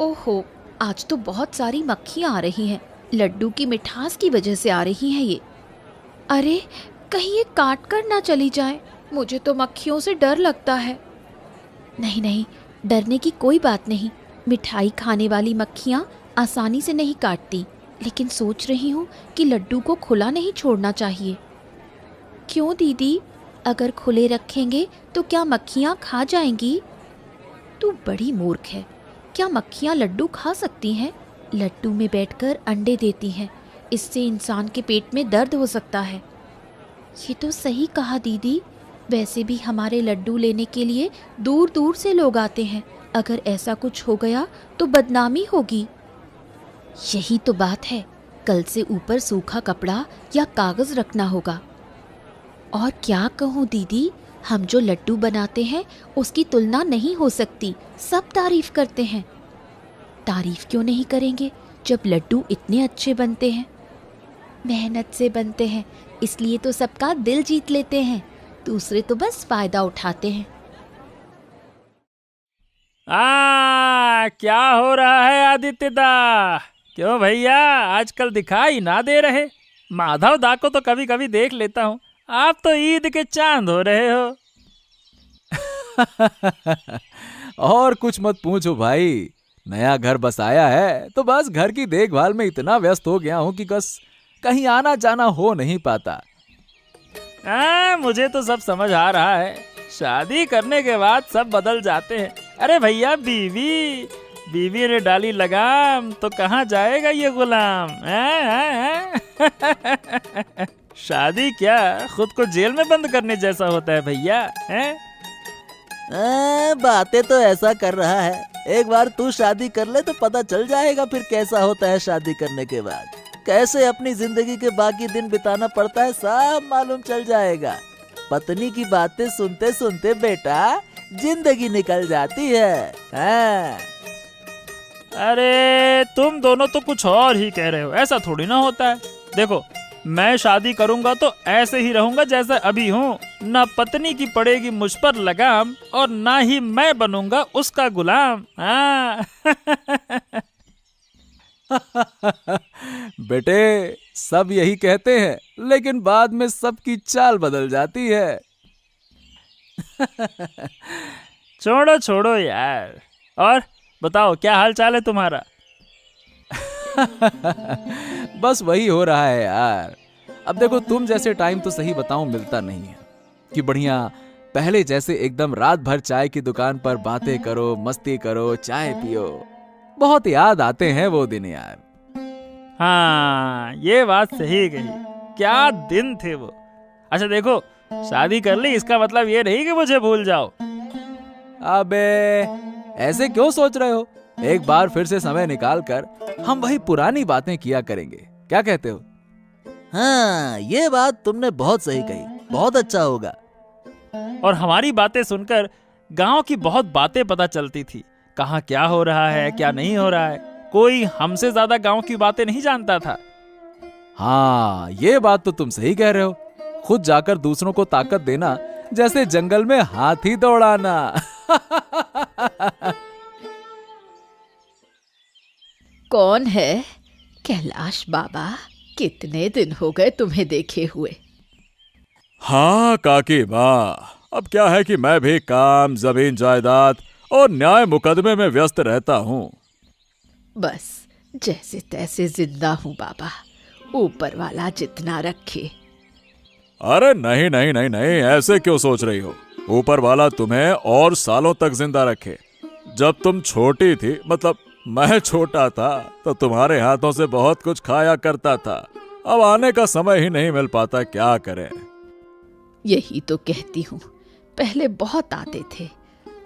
ओहो, आज तो बहुत सारी मक्खियाँ आ रही हैं। लड्डू की मिठास की वजह से आ रही हैं ये। अरे, कहीं ये काट कर ना चली जाए। मुझे तो मक्खियों से डर लगता है। नहीं नहीं, डरने की कोई बात नहीं। मिठाई खाने वाली मक्खियाँ आसानी से नहीं काटती, लेकिन सोच रही हूँ कि लड्डू को खुला नहीं छोड़ना चाहिए। क्यों दीदी, अगर खुले रखेंगे तो क्या मक्खियाँ खा जाएंगी? तू बड़ी मूर्ख है। क्या मक्खियाँ लड्डू खा सकती हैं? लड्डू में बैठकर अंडे देती हैं। इससे इंसान के पेट में दर्द हो सकता है। ये तो सही कहा दीदी। वैसे भी हमारे लड्डू लेने के लिए दूर दूर से लोग आते हैं। अगर ऐसा कुछ हो गया तो बदनामी होगी। यही तो बात है। कल से ऊपर सूखा कपड़ा या कागज रखना होगा। और क्या कहूँ दीदी, हम जो लड्डू बनाते हैं उसकी तुलना नहीं हो सकती। सब तारीफ करते हैं। तारीफ क्यों नहीं करेंगे जब लड्डू इतने अच्छे बनते हैं? मेहनत से बनते हैं, इसलिए तो सबका दिल जीत लेते हैं। दूसरे तो बस फायदा उठाते हैं। क्या हो रहा है आदित्य दा? क्यों भैया, आजकल दिखाई ना दे रहे? माधव दा को तो कभी कभी देख लेता हूँ, आप तो ईद के चांद हो रहे हो। और कुछ मत पूछो भाई। नया घर बसाया है तो बस घर की देखभाल में इतना व्यस्त हो गया हूँ कि बस कहीं आना जाना हो नहीं पाता। मुझे तो सब समझ आ रहा है। शादी करने के बाद सब बदल जाते हैं। अरे भैया, बीवी ने डाली लगाम तो कहाँ जाएगा ये गुलाम? शादी क्या खुद को जेल में बंद करने जैसा होता है भैया? बातें तो ऐसा कर रहा है। एक बार तू शादी कर ले तो पता चल जाएगा फिर कैसा होता है शादी करने के बाद। कैसे अपनी जिंदगी के बाकी दिन बिताना पड़ता है सब मालूम चल जाएगा। पत्नी की बातें सुनते सुनते बेटा जिंदगी निकल जाती है। अरे तुम दोनों तो कुछ और ही कह रहे हो। ऐसा थोड़ी ना होता है। देखो, मैं शादी करूंगा तो ऐसे ही रहूंगा जैसा अभी हूँ। ना पत्नी की पड़ेगी मुझ पर लगाम और ना ही मैं बनूंगा उसका गुलाम। बेटे, सब यही कहते हैं, लेकिन बाद में सबकी चाल बदल जाती है। छोड़ो यार। और बताओ, क्या हाल चाल है तुम्हारा? बस वही हो रहा है यार। अब देखो, तुम जैसे टाइम तो सही बताऊं मिलता नहीं है कि बढ़िया पहले जैसे एकदम रात भर चाय की दुकान पर बातें करो, मस्ती करो, चाय पियो। बहुत याद आते हैं वो दिन यार। हाँ, ये बात सही कही। क्या दिन थे वो। अच्छा देखो, शादी कर ली इसका मतलब ये नहीं कि मुझे भूल जाओ। अबे ऐसे क्यों सोच रहे हो? एक बार फिर से समय निकाल कर हम वही पुरानी बातें किया करेंगे। क्या कहते हो? हाँ, ये बात तुमने बहुत सही कही। बहुत अच्छा होगा। और हमारी बातें सुनकर गांव की बहुत बातें पता चलती थी। कहाँ क्या हो रहा है, क्या नहीं हो रहा है। कोई हमसे ज्यादा गांव की बातें नहीं जानता था। हाँ, ये बात तो तुम सही कह रहे हो। खुद जाकर दूसरों को ताकत देना जैसे जंगल में हाथी दौड़ाना। कौन है? कैलाश बाबा, कितने दिन हो गए तुम्हें देखे हुए। हाँ काकी माँ, अब क्या है कि मैं भी काम, जमीन जायदाद और न्याय मुकदमे में व्यस्त रहता हूँ। बस जैसे तैसे जिंदा हूँ बाबा, ऊपर वाला जितना रखे। अरे नहीं नहीं नहीं नहीं, ऐसे क्यों सोच रही हो? ऊपर वाला तुम्हें और सालों तक जिंदा रखे। जब तुम छोटी थी, मतलब मैं छोटा था, तो तुम्हारे हाथों से बहुत कुछ खाया करता था। अब आने का समय ही नहीं मिल पाता, क्या करें। यही तो कहती हूँ, पहले बहुत आते थे,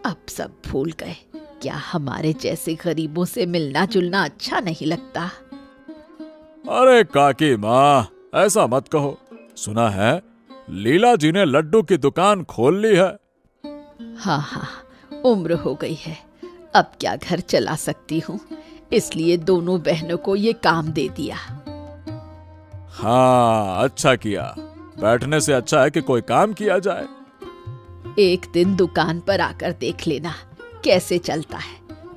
अब सब भूल गए। क्या हमारे जैसे गरीबों से मिलना जुलना अच्छा नहीं लगता? अरे काकी माँ, ऐसा मत कहो। सुना है लीला जी ने लड्डू की दुकान खोल ली है। हाँ, उम्र हो गई है, अब क्या घर चला सकती हूँ, इसलिए दोनों बहनों को ये काम दे दिया। हाँ, अच्छा किया। बैठने से अच्छा है कि कोई काम किया जाए। एक दिन दुकान पर आकर देख लेना कैसे चलता है,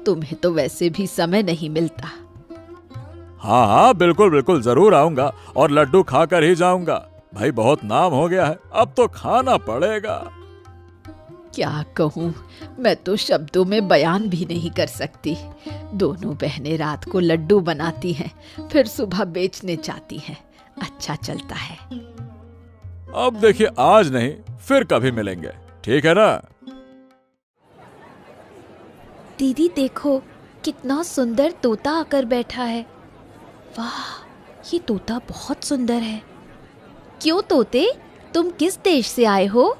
तुम्हें तो वैसे भी समय नहीं मिलता। हाँ हाँ, बिल्कुल बिल्कुल, जरूर आऊंगा और लड्डू खाकर ही जाऊंगा। भाई बहुत नाम हो गया है, अब तो खाना पड़ेगा। क्या कहूँ, मैं तो शब्दों में बयान भी नहीं कर सकती। दोनों बहनें रात को लड्डू बनाती हैं, फिर सुबह बेचने जाती हैं। अच्छा चलता है। अब देखिए, आज नहीं फिर कभी मिलेंगे, ठीक है ना? दीदी देखो, कितना सुंदर तोता आकर बैठा है। वाह, ये तोता बहुत सुंदर है। क्यों तोते, तुम किस देश से आए हो?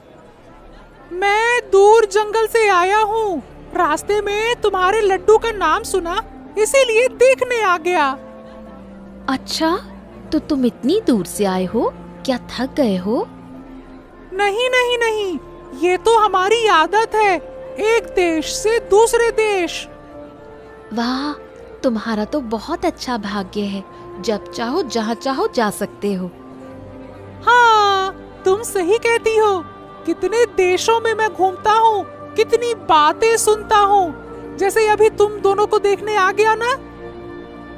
मैं दूर जंगल से आया हूँ। रास्ते में तुम्हारे लड्डू का नाम सुना, इसीलिए देखने आ गया। अच्छा, तो तुम इतनी दूर से आए हो, क्या थक गए हो? नहीं नहीं नहीं, ये तो हमारी आदत है, एक देश से दूसरे देश। वाह, तुम्हारा तो बहुत अच्छा भाग्य है। जब चाहो जहाँ चाहो जा सकते हो। हाँ, तुम सही कहती हो। कितने देशों में मैं घूमता हूँ, कितनी बातें सुनता हूँ। जैसे अभी तुम दोनों को देखने आ गया ना।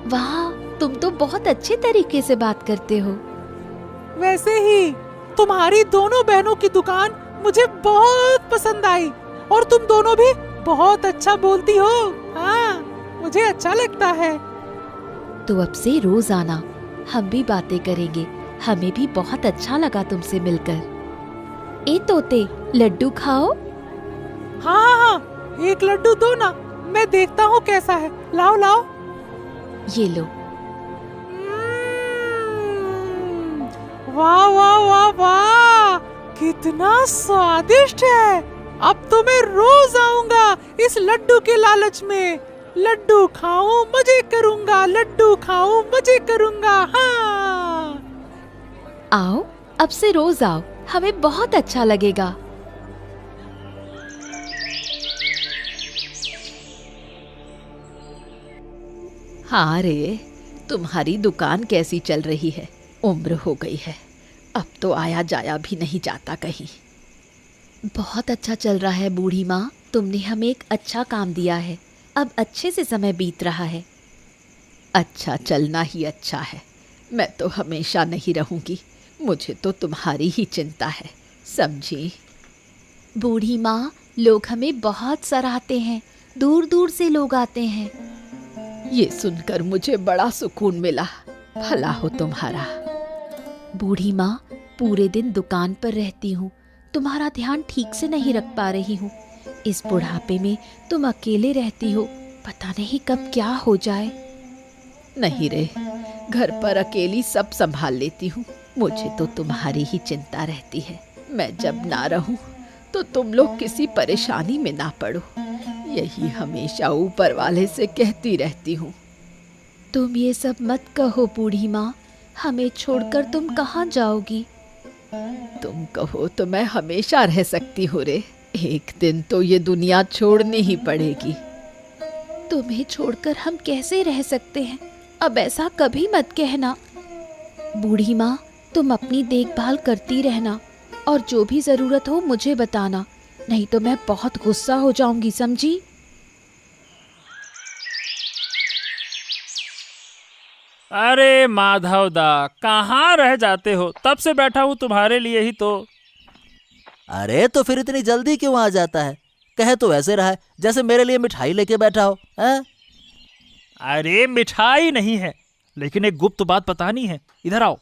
वाह, तुम तो बहुत अच्छे तरीके से बात करते हो। वैसे ही तुम्हारी दोनों बहनों की दुकान मुझे बहुत पसंद आई, और तुम दोनों भी बहुत अच्छा बोलती हो। हाँ, मुझे अच्छा लगता है। तो अब से रोज आना, हम भी बातें करेंगे। हमें भी बहुत अच्छा लगा तुमसे मिलकर। ए तोते, लड्डू खाओ। हाँ हाँ हाँ, एक लड्डू दो ना, मैं देखता हूँ कैसा है। लाओ लाओ। ये लो। वाह वाह वाह वाह, कितना स्वादिष्ट है। अब तो मैं रोज आऊंगा इस लड्डू के लालच में। लड्डू खाऊं मजे करूंगा, लड्डू खाऊं मजे करूंगा। हाँ, आओ, अब से रोज आओ, हमें बहुत अच्छा लगेगा। हाँ रे, तुम्हारी दुकान कैसी चल रही है? उम्र हो गई है, अब तो आया जाया भी नहीं जाता कहीं। बहुत अच्छा चल रहा है बूढ़ी माँ, तुमने हमें एक अच्छा काम दिया है। अब अच्छे से समय बीत रहा है। अच्छा चलना ही अच्छा है। मैं तो हमेशा नहीं रहूंगी, मुझे तो तुम्हारी ही चिंता है, समझी? बूढ़ी माँ, लोग हमें बहुत सराहते हैं, दूर दूर से लोग आते हैं। ये सुनकर मुझे बड़ा सुकून मिला। भला हो तुम्हारा। बूढ़ी माँ, पूरे दिन दुकान पर रहती हूँ, तुम्हारा ध्यान ठीक से नहीं रख पा रही हूँ। इस बुढ़ापे में तुम अकेले रहती हो, पता नहीं कब क्या हो जाए। नहीं रे, घर पर अकेली सब संभाल लेती हूँ। मुझे तो तुम्हारी ही चिंता रहती है। मैं जब ना रहूं तो तुम लोग किसी परेशानी में ना पड़ो, यही हमेशा ऊपर वाले से कहती रहती हूँ। तुम ये सब मत कहो बूढ़ी माँ, हमें छोड़कर तुम कहाँ जाओगी? तुम कहो तो मैं हमेशा रह सकती हूँ रे, एक दिन तो ये दुनिया छोड़नी ही पड़ेगी। तुम्हें छोड़कर हम कैसे रह सकते हैं? अब ऐसा कभी मत कहना। बूढ़ी माँ, तुम अपनी देखभाल करती रहना, और जो भी जरूरत हो मुझे बताना, नहीं तो मैं बहुत गुस्सा हो जाऊंगी, समझी? अरे माधव दा, कहाँ रह जाते हो? तब से बैठा हूँ तुम्हारे लिए ही तो। अरे तो फिर इतनी जल्दी क्यों आ जाता है? कहे तो ऐसे रहा है जैसे मेरे लिए मिठाई लेके बैठा हो। हैं? अरे मिठाई नहीं है, लेकिन एक गुप्त बात बतानी है। इधर आओ।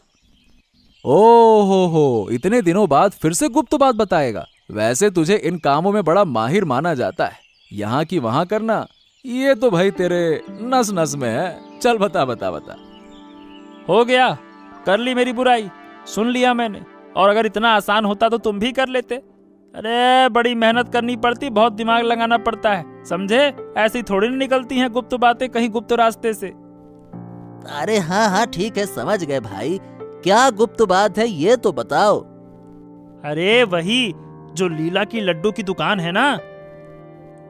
हो, इतने दिनों बाद फिर से गुप्त बात बताएगा? वैसे तुझे इन कामों में बड़ा माहिर माना जाता है, यहाँ की वहाँ करना ये तो भाई तेरे नस नस में है। चल बता बता बता। हो गया, कर ली मेरी बुराई, सुन लिया मैंने। और अगर इतना आसान होता तो तुम भी कर लेते। अरे बड़ी मेहनत करनी पड़ती, बहुत दिमाग लगाना पड़ता है, समझे? ऐसी थोड़ी ना निकलती हैं गुप्त बातें कहीं गुप्त रास्ते से। अरे हाँ हाँ ठीक है, समझ गए भाई। क्या गुप्त बात है ये तो बताओ। अरे वही जो लीला की लड्डू की दुकान है ना।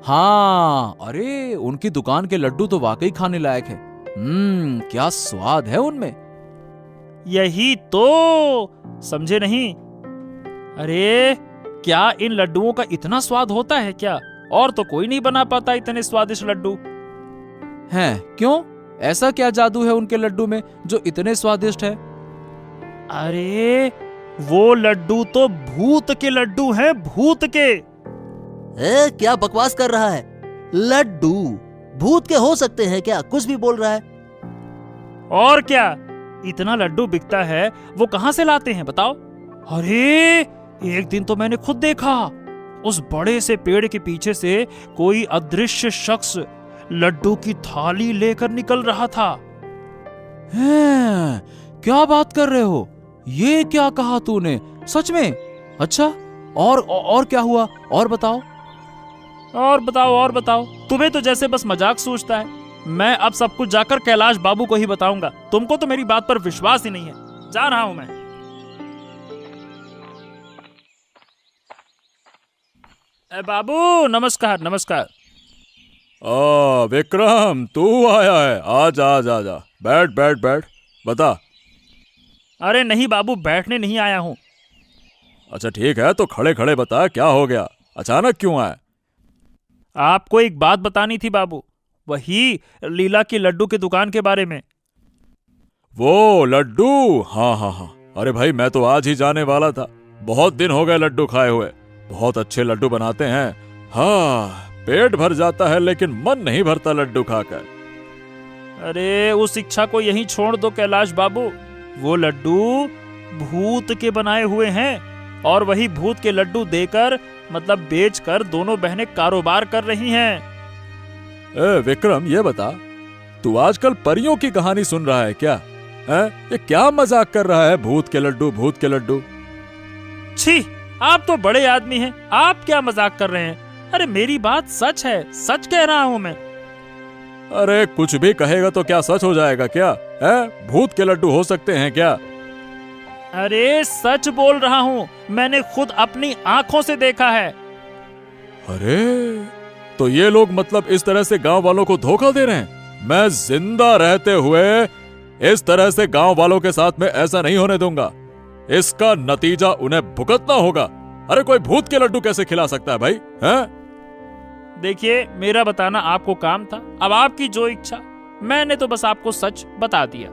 हाँ, अरे उनकी दुकान के लड्डू तो वाकई खाने लायक है। क्या स्वाद है उनमें। यही तो, समझे नहीं? अरे क्या इन लड्डुओं का इतना स्वाद होता है क्या? और तो कोई नहीं बना पाता इतने स्वादिष्ट लड्डू। हैं? क्यों? ऐसा क्या जादू है उनके लड्डू में जो इतने स्वादिष्ट है? अरे वो लड्डू तो भूत के लड्डू हैं, भूत के। क्या बकवास कर रहा है? लड्डू भूत के हो सकते हैं क्या? कुछ भी बोल रहा है। और क्या, इतना लड्डू बिकता है, वो कहां से लाते हैं बताओ? अरे एक दिन तो मैंने खुद देखा, उस बड़े से पेड़ के पीछे से कोई अदृश्य शख्स लड्डू की थाली लेकर निकल रहा था। हैं? क्या बात कर रहे हो? ये क्या कहा तूने? सच में? अच्छा, और क्या हुआ? और बताओ। और बताओ, तुम्हें तो जैसे बस मजाक सूझता है। मैं अब सब कुछ जाकर कैलाश बाबू को ही बताऊंगा। तुमको तो मेरी बात पर विश्वास ही नहीं है। जा रहा हूं मैं। बाबू नमस्कार नमस्कार। विक्रम तू आया है? आजा आजा आजा, बैठ बैठ बैठ, बता। अरे नहीं बाबू, बैठने नहीं आया हूं। अच्छा ठीक है, तो खड़े खड़े बता, क्या हो गया? अचानक क्यों आया? आपको एक बात बतानी थी बाबू, वही लीला की लड्डू की दुकान के बारे में। वो लड्डू? हाँ हाँ हाँ, अरे भाई मैं तो आज ही जाने वाला था। बहुत दिन हो गए लड्डू खाए हुए। बहुत अच्छे लड्डू बनाते हैं। हाँ, पेट भर जाता है लेकिन मन नहीं भरता लड्डू खाकर। अरे उस इच्छा को यहीं छोड़ दो कैलाश बाबू। वो लड्डू भूत के बनाए हुए हैं और वही भूत के लड्डू देकर, मतलब बेचकर, दोनों बहनें कारोबार कर रही हैं। विक्रम ये बता, तू आजकल परियों की कहानी सुन रहा है क्या? ये क्या मजाक कर रहा है? भूत के लड्डू, भूत के लड्डू। छी, आप तो बड़े आदमी हैं, आप क्या मजाक कर रहे हैं? अरे मेरी बात सच है, सच कह रहा हूं मैं। अरे कुछ भी कहेगा तो क्या सच हो जाएगा क्या? है? भूत के लड्डू हो सकते हैं क्या? अरे सच बोल रहा हूं, मैंने खुद अपनी आंखों से देखा है। अरे तो ये लोग मतलब इस तरह से गांव वालों को धोखा दे रहे हैं? मैं जिंदा रहते हुए इस तरह से गांव वालों के साथ में ऐसा नहीं होने दूंगा। इसका नतीजा उन्हें भुगतना होगा। अरे कोई भूत के लड्डू कैसे खिला सकता है भाई? हैं? देखिए, मेरा बताना आपको काम था, अब आपकी जो इच्छा। मैंने तो बस आपको सच बता दिया।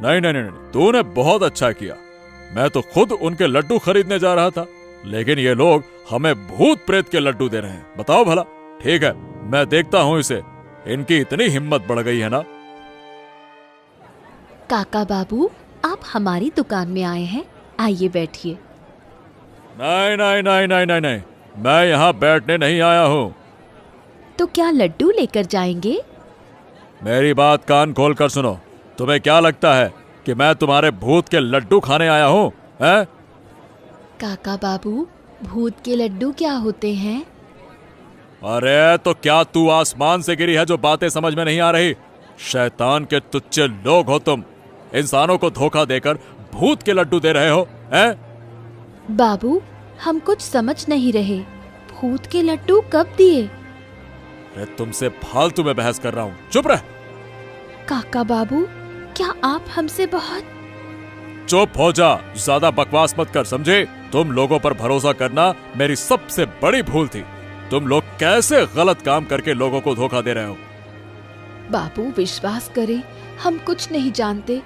नहीं नहीं नहीं, तूने बहुत अच्छा किया। मैं तो खुद उनके लड्डू खरीदने जा रहा था, लेकिन ये लोग हमें भूत प्रेत के लड्डू दे रहे हैं। बताओ भला। ठीक है, मैं देखता हूं इसे। इनकी इतनी हिम्मत बढ़ गई है ना। काका बाबू, आप हमारी दुकान में आए हैं, आइए बैठिए। नहीं नहीं नहीं नहीं नहीं नहीं, मैं यहाँ बैठने नहीं आया हूँ। तो क्या लड्डू लेकर जाएंगे? मेरी बात कान खोल कर सुनो। तुम्हें क्या लगता है कि मैं तुम्हारे भूत के लड्डू खाने आया हूँ? हैं? काका बाबू, भूत के लड्डू क्या होते हैं? अरे तो क्या तू आसमान से गिरी है जो बातें समझ में नहीं आ रही? शैतान के तुच्चे लोग हो तुम। इंसानों को धोखा देकर भूत के लड्डू दे रहे हो, हैं? बाबू, हम कुछ समझ नहीं रहे। भूत के लड्डू कब दिए? अरे तुमसे फालतू में बहस कर रहा हूँ, चुप रह। काका बाबू, क्या आप हमसे बहुत... चुप हो जा, ज्यादा बकवास मत कर, समझे? तुम लोगों पर भरोसा करना मेरी सबसे बड़ी भूल थी। तुम लोग कैसे गलत काम करके लोगों को धोखा दे रहे हो। बाबू विश्वास करें, हम कुछ नहीं जानते।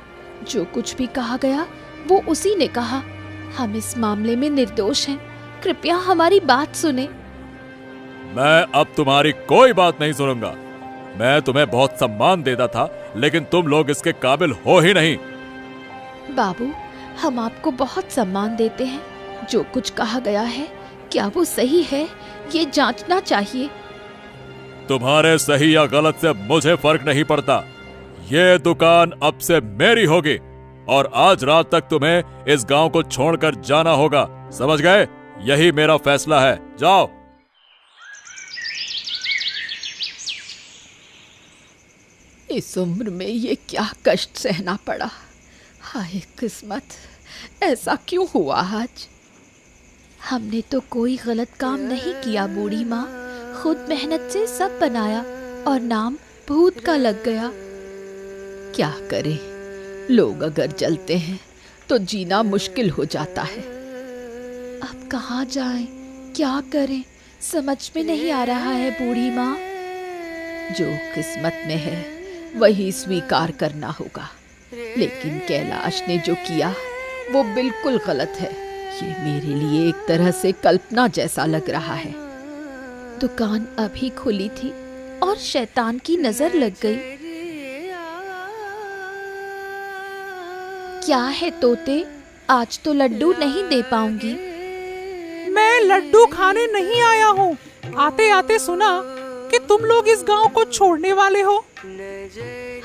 जो कुछ भी कहा गया वो उसी ने कहा। हम इस मामले में निर्दोष हैं। कृपया हमारी बात सुने। मैं अब तुम्हारी कोई बात नहीं सुनूंगा। मैं तुम्हें बहुत सम्मान देता था, लेकिन तुम लोग इसके काबिल हो ही नहीं। बाबू, हम आपको बहुत सम्मान देते हैं। जो कुछ कहा गया है, क्या वो सही है, ये जांचना चाहिए। तुम्हारे सही या गलत से मुझे फर्क नहीं पड़ता। ये दुकान अब से मेरी होगी और आज रात तक तुम्हें इस गांव को छोड़कर जाना होगा, समझ गए? यही मेरा फैसला है, जाओ। इस उम्र में ये क्या कष्ट सहना पड़ा। हाय किस्मत, ऐसा क्यों हुआ आज? हमने तो कोई गलत काम नहीं किया बूढ़ी माँ। खुद मेहनत से सब बनाया और नाम भूत का लग गया। क्या करें, लोग अगर जलते हैं तो जीना मुश्किल हो जाता है। अब कहाँ जाएं, क्या करें, समझ में नहीं आ रहा है बूढ़ी माँ। जो किस्मत में है वही स्वीकार करना होगा। लेकिन कैलाश ने जो किया वो बिल्कुल गलत है। ये मेरे लिए एक तरह से कल्पना जैसा लग रहा है। दुकान अभी खुली थी और शैतान की नजर लग गई। क्या है तोते, आज तो लड्डू नहीं दे पाऊंगी। मैं लड्डू खाने नहीं आया हूँ। आते आते सुना कि तुम लोग इस गांव को छोड़ने वाले हो।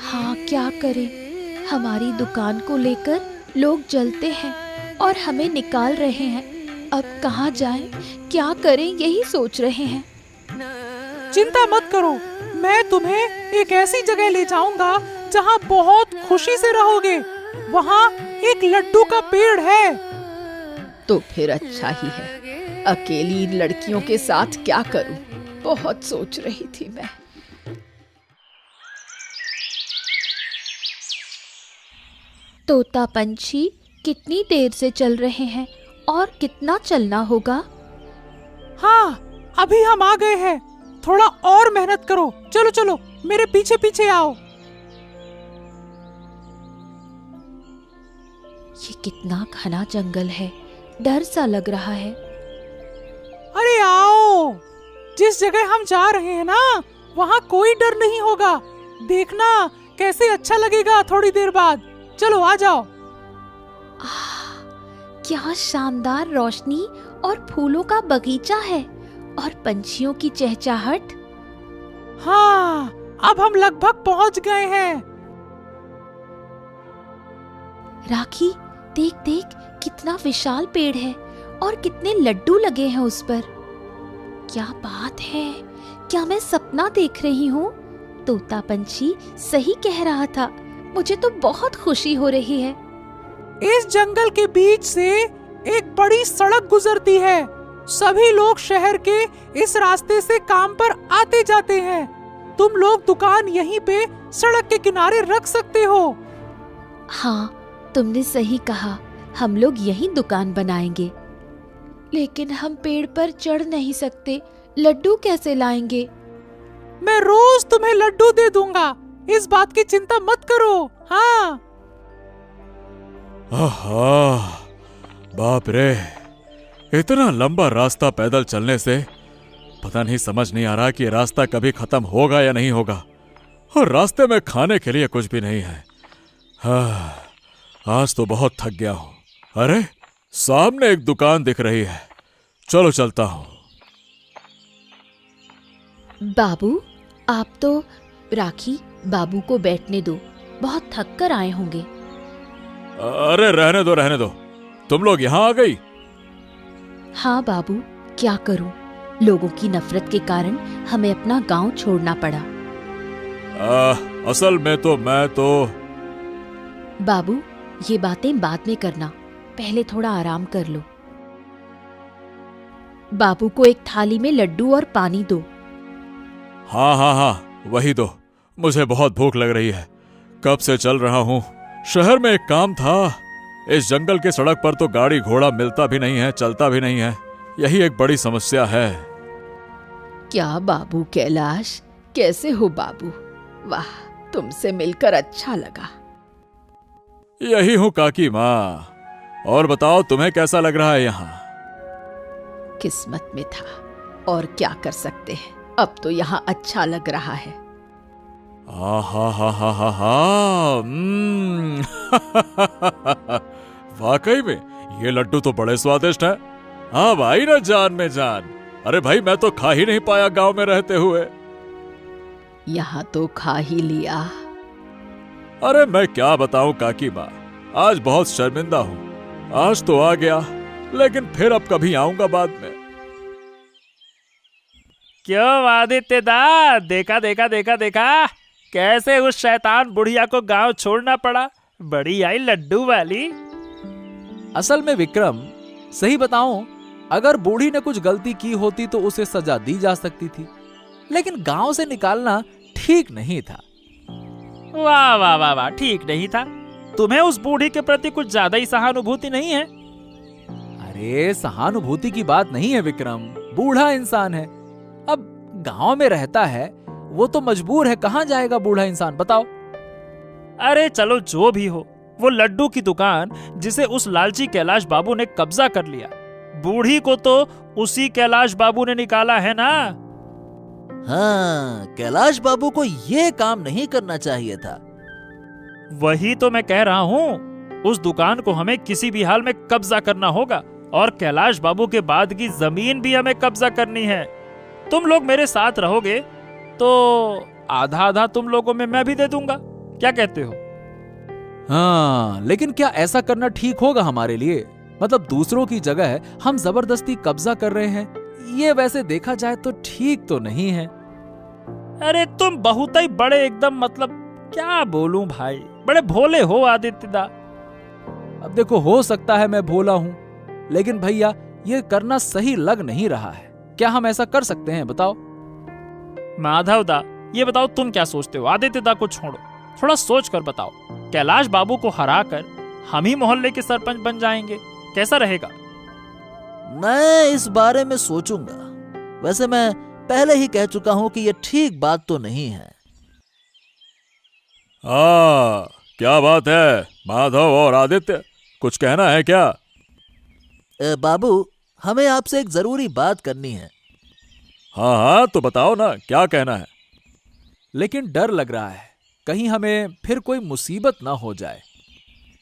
हाँ, क्या करें, हमारी दुकान को लेकर लोग जलते हैं और हमें निकाल रहे हैं। अब कहाँ जाएं, क्या करें, यही सोच रहे हैं। चिंता मत करो, मैं तुम्हें एक ऐसी जगह ले जाऊंगा जहाँ बहुत खुशी से रहोगे। वहाँ एक लड्डू का पेड़ है। तो फिर अच्छा ही है। अकेली इन लड़कियों के साथ क्या करूं, बहुत सोच रही थी मैं। तोता पंछी कितनी देर से चल रहे हैं और कितना चलना होगा? हाँ, अभी हम आ गए हैं। थोड़ा और मेहनत करो। चलो चलो, मेरे पीछे पीछे आओ। ये कितना घना जंगल है, डर सा लग रहा है। अरे आओ, जिस जगह हम जा रहे हैं ना, वहाँ कोई डर नहीं होगा। देखना कैसे अच्छा लगेगा थोड़ी देर बाद। चलो आ जाओ। क्या शानदार रोशनी और फूलों का बगीचा है और पंछियों की चहचहाहट। हाँ, अब हम लगभग पहुँच गए हैं। राखी, देख देख, कितना विशाल पेड़ है और कितने लड्डू लगे हैं उस पर। क्या बात है, क्या मैं सपना देख रही हूँ? तोता पंछी सही कह रहा था, मुझे तो बहुत खुशी हो रही है। इस जंगल के बीच से एक बड़ी सड़क गुजरती है। सभी लोग शहर के इस रास्ते से काम पर आते जाते हैं। तुम लोग दुकान यहीं पे सड़क के किनारे रख सकते हो। हाँ, तुमने सही कहा, हम लोग यहीं दुकान बनाएंगे। लेकिन हम पेड़ पर चढ़ नहीं सकते, लड्डू कैसे लाएंगे? मैं रोज तुम्हें लड्डू दे दूंगा, इस बात की चिंता मत करो। हाँ। आहा, बाप रे, इतना लंबा रास्ता पैदल चलने से पता नहीं, समझ नहीं आ रहा कि ये रास्ता कभी खत्म होगा या नहीं होगा। और रास्ते में खाने के लिए कुछ भी नहीं है। हाँ, आज तो बहुत थक गया हूँ। अरे, सामने एक दुकान दिख रही है, चलो चलता हूँ। बाबू, आप तो राखी, बाबू को बैठने दो, बहुत थक कर आए होंगे। अरे रहने दो रहने दो, तुम लोग यहाँ आ गई? हाँ बाबू, क्या करूं, लोगों की नफरत के कारण हमें अपना गांव छोड़ना पड़ा। असल में तो मैं तो। बाबू, ये बातें बाद में करना, पहले थोड़ा आराम कर लो। बाबू को एक थाली में लड्डू और पानी दो। हाँ हाँ हाँ, वही दो, मुझे बहुत भूख लग रही है। कब से चल रहा हूँ। शहर में एक काम था, इस जंगल के सड़क पर तो गाड़ी घोड़ा मिलता भी नहीं है, चलता भी नहीं है। यही एक बड़ी समस्या है। क्या बाबू कैलाश, कैसे हो बाबू? वाह, तुमसे मिलकर अच्छा लगा। यही हूँ काकी माँ। और बताओ, तुम्हें कैसा लग रहा है यहाँ? किस्मत में था, और क्या कर सकते हैं, अब तो यहाँ अच्छा लग रहा है। हा हा हा हा हा हा। वाकई में ये लड्डू तो बड़े स्वादिष्ट है। हाँ भाई, ना जान में जान। अरे भाई, मैं तो खा ही नहीं पाया गांव में रहते हुए। यहाँ तो खा ही लिया। अरे मैं क्या बताऊं काकी माँ, आज बहुत शर्मिंदा हूँ। आज तो आ गया, लेकिन फिर अब कभी आऊंगा बाद में। क्यों आदित्य दा, देखा देखा देखा देखा कैसे उस शैतान बुढ़िया को गांव छोड़ना पड़ा। बड़ी आई लड्डू वाली। असल में विक्रम, सही बताऊं, अगर बूढ़ी ने कुछ गलती की होती तो उसे सजा दी जा सकती थी, लेकिन गांव से निकालना ठीक नहीं था। वाह वाह वाह वाह, ठीक नहीं था। तुम्हें उस बूढ़ी के प्रति कुछ ज्यादा ही सहानुभूति नहीं है? अरे सहानुभूति की बात नहीं है विक्रम, बूढ़ा इंसान है। अब गांव में रहता है वो तो मजबूर है, कहां जाएगा बूढ़ा इंसान, बताओ। अरे चलो जो भी हो, वो लड्डू की दुकान जिसे उस लालची कैलाश बाबू ने कब्जा कर लिया, बूढ़ी को तो उसी कैलाश बाबू ने निकाला है ना। हाँ, कैलाश बाबू को ये काम नहीं करना चाहिए था। वही तो मैं कह रहा हूँ, उस दुकान को हमें किसी भी हाल में कब्जा करना होगा और कैलाश बाबू के बाद की जमीन भी हमें कब्जा करनी है। तुम लोग मेरे साथ रहोगे तो आधा आधा तुम लोगों में मैं भी दे दूंगा, क्या कहते हो? हाँ, लेकिन क्या ऐसा करना ठीक होगा हमारे लिए? मतलब दूसरों की जगह हम जबरदस्ती कब्जा कर रहे हैं, ये वैसे देखा जाए तो ठीक तो नहीं है। अरे तुम बहुत ही बड़े एकदम, मतलब क्या बोलूं भाई, बड़े भोले हो आदित्य दा। अब देखो, हो सकता है मैं भोला हूं, लेकिन भैया ये करना सही लग नहीं रहा है। क्या हम ऐसा कर सकते हैं, बताओ? माधव दा, ये बताओ तुम क्या सोचते हो? आदित्य दा को छोड़ो, थोड़ा सोच कर बताओ। कैलाश बाबू को हराकर हम ही मोहल्ले के सरपंच बन जाएंगे, कैसा रहेगा? मैं इस बारे में सोचूंगा। वैसे मैं पहले ही कह चुका हूं कि यह ठीक बात तो नहीं है। क्या बात है माधव और आदित्य, कुछ कहना है क्या? बाबू, हमें आपसे एक जरूरी बात करनी है। हाँ हाँ, तो बताओ ना, क्या कहना है? लेकिन डर लग रहा है, कहीं हमें फिर कोई मुसीबत ना हो जाए।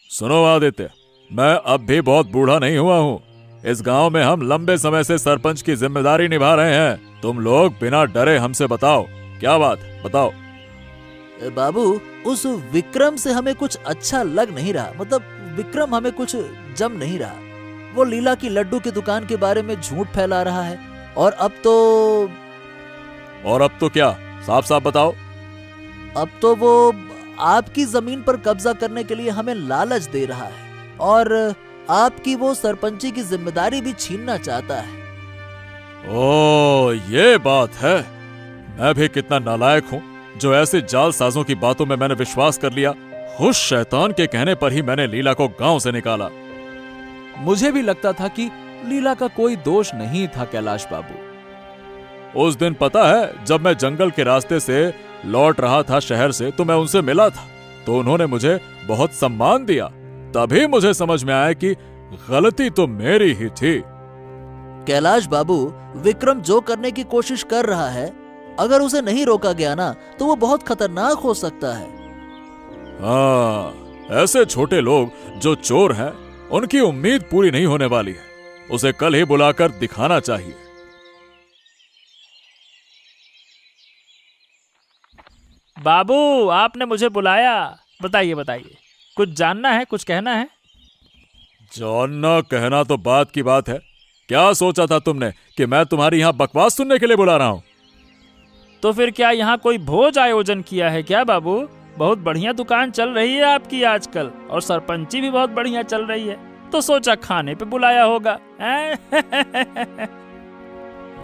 सुनो आदित्य, मैं अब भी बहुत बूढ़ा नहीं हुआ हूँ। इस गांव में हम लंबे समय से सरपंच की जिम्मेदारी निभा रहे हैं। तुम लोग बिना डरे हमसे बताओ, क्या बात, बताओ। बाबू, उस विक्रम से हमें कुछ अच्छा लग नहीं रहा। मतलब विक्रम हमें कुछ जम नहीं रहा। वो लीला की लड्डू की दुकान के बारे में झूठ फैला रहा है, और अब तो क्या? साफ साफ बताओ। अब तो वो आपकी जमीन पर कब्जा करने के लिए हमें लालच दे रहा है, और आपकी वो सरपंची की जिम्मेदारी भी छीनना चाहता है। ओ, ये बात है। मैं भी कितना नालायक हूँ जो ऐसे जालसाजों की बातों में मैंने विश्वास कर लिया। उस शैतान के कहने पर ही मैंने लीला को गांव से निकाला। मुझे भी लगता था कि लीला का कोई दोष नहीं था कैलाश बाबू। उस दिन पता है, जब मैं जंगल के रास्ते से लौट रहा था शहर से, तो मैं उनसे मिला था, तो उन्होंने मुझे बहुत सम्मान दिया। तभी मुझे समझ में आया कि गलती तो मेरी ही थी। कैलाश बाबू, विक्रम जो करने की कोशिश कर रहा है, अगर उसे नहीं रोका गया ना, तो वो बहुत खतरनाक हो सकता है। हाँ, ऐसे छोटे लोग जो चोर हैं, उनकी उम्मीद पूरी नहीं होने वाली है। उसे कल ही बुलाकर दिखाना चाहिए। बाबू, आपने मुझे बुलाया, बताइए बताइए, कुछ जानना है, कुछ कहना है? जानना कहना तो बात की बात है। क्या सोचा था तुमने कि मैं तुम्हारी यहाँ बकवास सुनने के लिए बुला रहा हूँ? तो फिर क्या यहाँ कोई भोज आयोजन किया है क्या बाबू? बहुत बढ़िया दुकान चल रही है आपकी आजकल, और सरपंची भी बहुत बढ़िया चल रही है, तो सोचा खाने पे बुलाया होगा।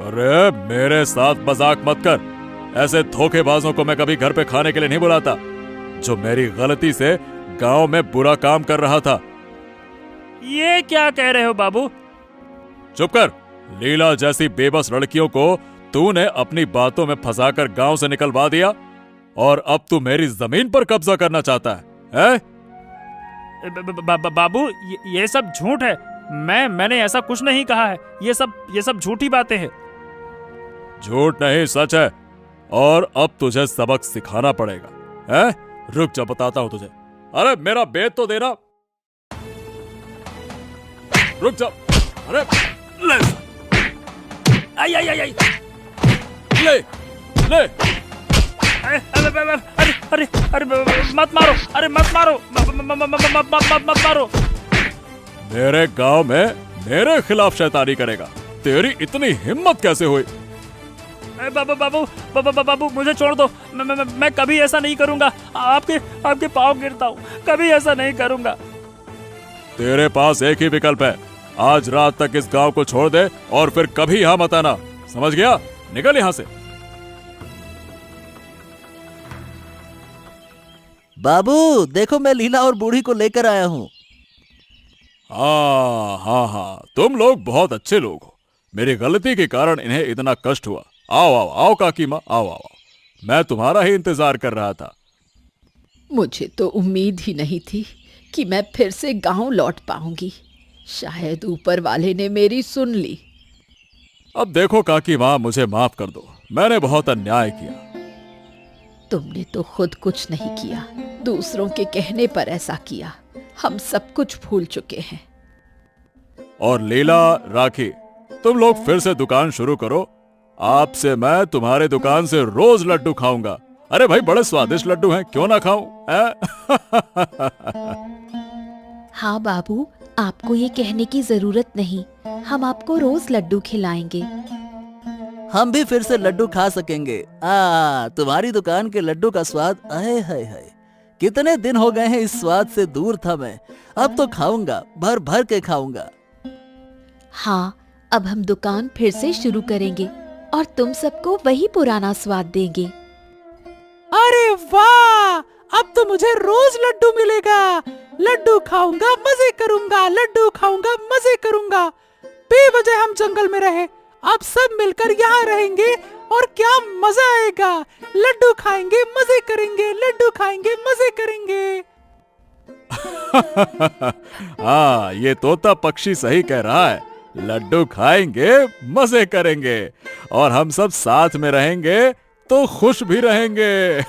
अरे मेरे साथ मजाक मत कर। ऐसे धोखेबाजों को मैं कभी घर पे खाने के लिए नहीं बुलाता। जो मेरी गलती से गांव में बुरा काम कर रहा था। ये क्या कह रहे हो बाबू? चुप कर। लीला जैसी बेबस लड़कियों को तूने अपनी बातों में फंसाकर गांव से निकलवा दिया, और अब तू मेरी जमीन पर कब्जा करना चाहता है? बाबू, ये सब झूठ है। मैंने ऐसा कुछ नहीं कहा है। ये सब झूठी बातें हैं। झूठ नहीं, सच है। और अब तुझे सबक सिखाना पड़ेगा, है? रुक जा, बताता हूं तुझे। अरे मेरा बेद तो देना। रुक जा। अरे ले, आई आई आई आई, ले ले। अरे मत मारो, अरे मत मारो, मत मारो। मेरे गांव में मेरे खिलाफ शैतानी करेगा? तेरी इतनी हिम्मत कैसे हुई? बाबू, मुझे छोड़ दो। मैं कभी ऐसा नहीं करूंगा। आपके पांव गिरता हूँ, कभी ऐसा नहीं करूंगा। तेरे पास एक ही विकल्प है। आज रात तक इस गांव को छोड़ दे और फिर कभी यहां मत आना, समझ गया? निकल यहां से। बाबू देखो, मैं लीला और बूढ़ी को लेकर आया हूँ। हाँ हाँ हाँ, तुम लोग बहुत अच्छे लोग हो। मेरी गलती के कारण इन्हें इतना कष्ट हुआ। आओ आओ आओ काकी माँ, आओ आओ। मैं तुम्हारा ही इंतजार कर रहा था। मुझे तो उम्मीद ही नहीं थी कि मैं फिर से गांव लौट पाऊंगी। शायद ऊपर वाले ने मेरी सुन ली। अब देखो काकी माँ, मुझे माफ कर दो, मैंने बहुत अन्याय किया। तुमने तो खुद कुछ नहीं किया, दूसरों के कहने पर ऐसा किया। हम सब कुछ भूल चुके हैं। और लीला, राखी, तुम लोग फिर से दुकान शुरू करो। आपसे मैं तुम्हारे दुकान से रोज लड्डू खाऊंगा। अरे भाई, बड़े स्वादिष्ट लड्डू हैं, क्यों ना खाऊं? हाँ बाबू, आपको ये कहने की जरूरत नहीं। हम आपको रोज लड्डू खिलाएंगे। हम भी फिर से लड्डू खा सकेंगे। तुम्हारी दुकान के लड्डू का स्वाद, आए हाय हाय, कितने दिन हो गए हैं इस स्वाद से दूर था मैं। अब तो खाऊंगा, भर भर के खाऊंगा। हाँ, अब हम दुकान फिर से शुरू करेंगे और तुम सबको वही पुराना स्वाद देंगे। अरे वाह, अब तो मुझे रोज लड्डू मिलेगा। लड्डू खाऊंगा, मजे करूंगा, लड्डू खाऊंगा, मजे करूंगा। बेवजह हम जंगल में रहे, अब सब मिलकर यहाँ रहेंगे और क्या मजा आएगा। लड्डू खाएंगे, मजे करेंगे, लड्डू खाएंगे, मजे करेंगे। हाँ, ये तोता पक्षी सही कह रहा है। लड्डू खाएंगे, मजे करेंगे, और हम सब साथ में रहेंगे तो खुश भी रहेंगे।